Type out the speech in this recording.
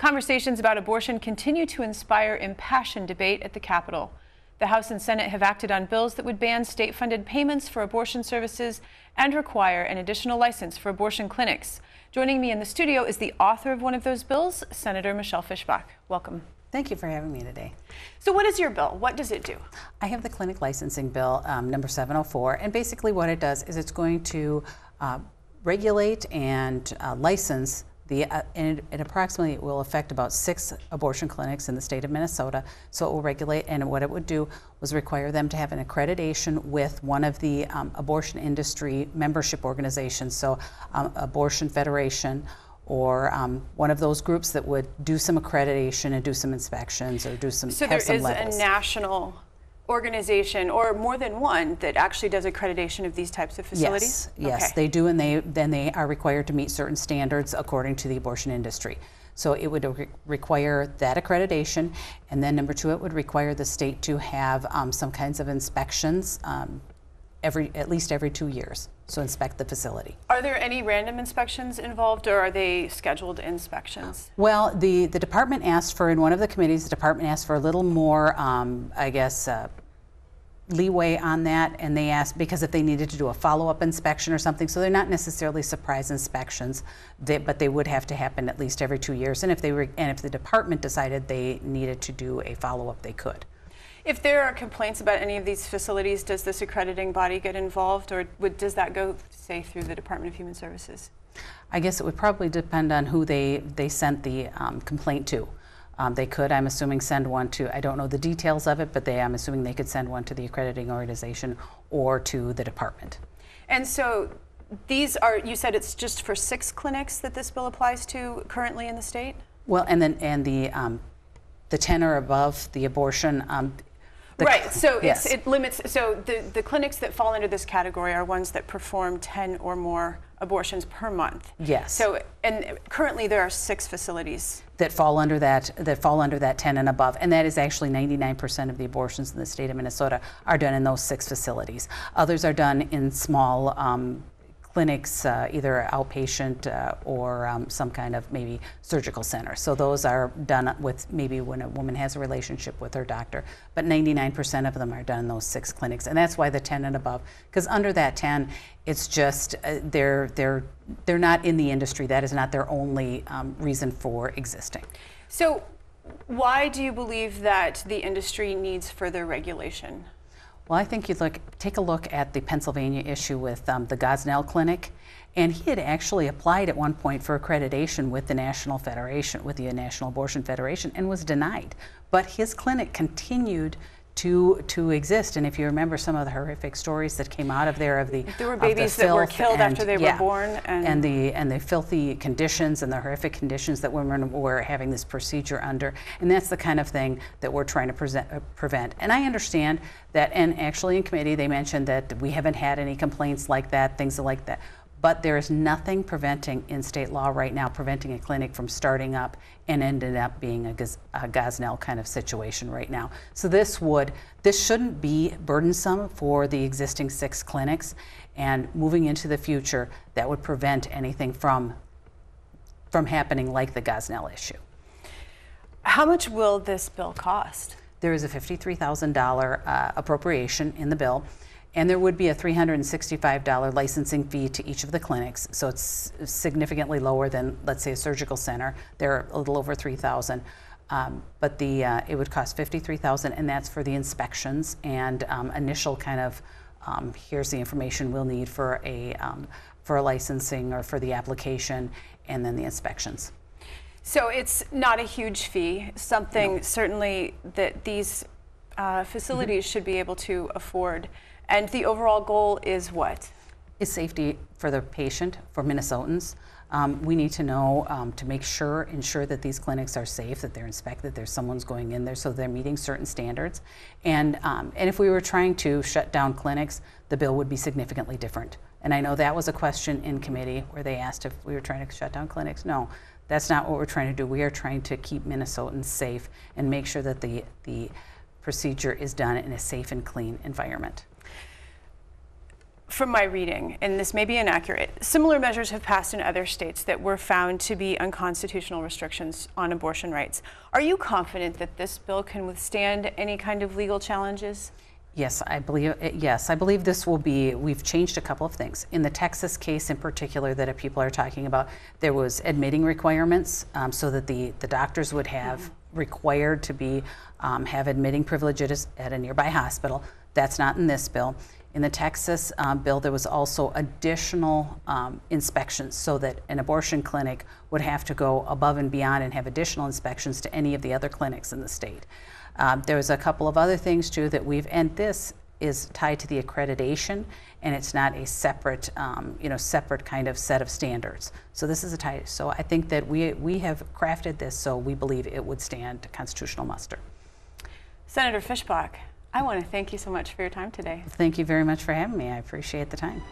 Conversations about abortion continue to inspire impassioned debate at the Capitol. The House and Senate have acted on bills that would ban state-funded payments for abortion services and require an additional license for abortion clinics. Joining me in the studio is the author of one of those bills, Senator Michelle Fischbach. Welcome. Thank you for having me today. So what is your bill? What does it do? I have the clinic licensing bill, number 704, and basically what it does is it's going to regulate and license and it approximately will affect about 6 abortion clinics in the state of Minnesota. So it will regulate, and what it would do was require them to have an accreditation with one of the abortion industry membership organizations, so Abortion Federation, or one of those groups that would do some accreditation and do some inspections or do some So there is a national organization, or more than one, that actually does accreditation of these types of facilities? Yes, okay. They do, and then they are required to meet certain standards according to the abortion industry. So it would require that accreditation, and then number 2, it would require the state to have some kinds of inspections at least every 2 years. So inspect the facility. Are there any random inspections involved, or are they scheduled inspections? Well, the department asked for, in one of the committees, the department asked for a little more, I guess, leeway on that, and they asked because if they needed to do a follow-up inspection or something, so they're not necessarily surprise inspections, but they would have to happen at least every 2 years, and if the department decided they needed to do a follow-up, they could. If there are complaints about any of these facilities, does this accrediting body get involved, or does that go, say, through the Department of Human Services? I guess it would probably depend on who they sent the complaint to. They could, I'm assuming, send one to, I don't know the details of it, but I'm assuming they could send one to the accrediting organization or to the department. And so these are, you said it's just for 6 clinics that this bill applies to currently in the state? Well, and the 10 or above, the abortion. Right, so yes. It limits, so the clinics that fall under this category are ones that perform 10 or more abortions per month. Yes. So, and currently there are 6 facilities that fall under that 10 and above, and that is actually 99% of the abortions in the state of Minnesota are done in those 6 facilities. Others are done in small clinics, either outpatient or some kind of maybe surgical center. So those are done with maybe when a woman has a relationship with her doctor, but 99% of them are done in those 6 clinics, and that's why the 10 and above, because under that 10, it's just they're not in the industry. That is not their only reason for existing. So why do you believe that the industry needs further regulation? Well, I think take a look at the Pennsylvania issue with the Gosnell Clinic, and he had actually applied at one point for accreditation with the National Federation, with the National Abortion Federation, and was denied. But his clinic continued to exist, and if you remember some of the horrific stories that came out of there there were babies that were killed after they were born, and the filthy conditions and the horrific conditions that women were having this procedure under, and that's the kind of thing that we're trying to prevent. And I understand that, and actually in committee they mentioned that we haven't had any complaints like that, things like that. But there is nothing preventing, in state law right now, preventing a clinic from starting up and ended up being a Gosnell kind of situation right now. So this shouldn't be burdensome for the existing 6 clinics, and moving into the future, that would prevent anything from happening like the Gosnell issue. How much will this bill cost? There is a $53,000 appropriation in the bill. And there would be a $365 licensing fee to each of the clinics, so it's significantly lower than, let's say, a surgical center. They're a little over $3,000, but it would cost $53,000, and that's for the inspections and initial kind of here's the information we'll need for a licensing or for the application, and then the inspections. So it's not a huge fee. Something certainly that these facilities should be able to afford. And the overall goal is what? Is safety for the patient, for Minnesotans. We need to know to ensure that these clinics are safe, that they're inspected, there's someone's going in there, so they're meeting certain standards. And if we were trying to shut down clinics, the bill would be significantly different. And I know that was a question in committee where they asked if we were trying to shut down clinics. No, that's not what we're trying to do. We are trying to keep Minnesotans safe and make sure that the procedure is done in a safe and clean environment. from my reading, and this may be inaccurate, similar measures have passed in other states that were found to be unconstitutional restrictions on abortion rights. Are you confident that this bill can withstand any kind of legal challenges? Yes, I believe this will be. We've changed a couple of things. In the Texas case in particular that people are talking about, there was admitting requirements so that the doctors would have required to be have admitting privileges at a nearby hospital. That's not in this bill. In the Texas bill, there was also additional inspections so that an abortion clinic would have to go above and beyond and have additional inspections to any of the other clinics in the state. There was a couple of other things too that and this is tied to the accreditation, and it's not a separate, separate kind of set of standards. So this is so I think that we have crafted this so we believe it would stand constitutional muster. Senator Fischbach, I want to thank you so much for your time today. Thank you very much for having me. I appreciate the time.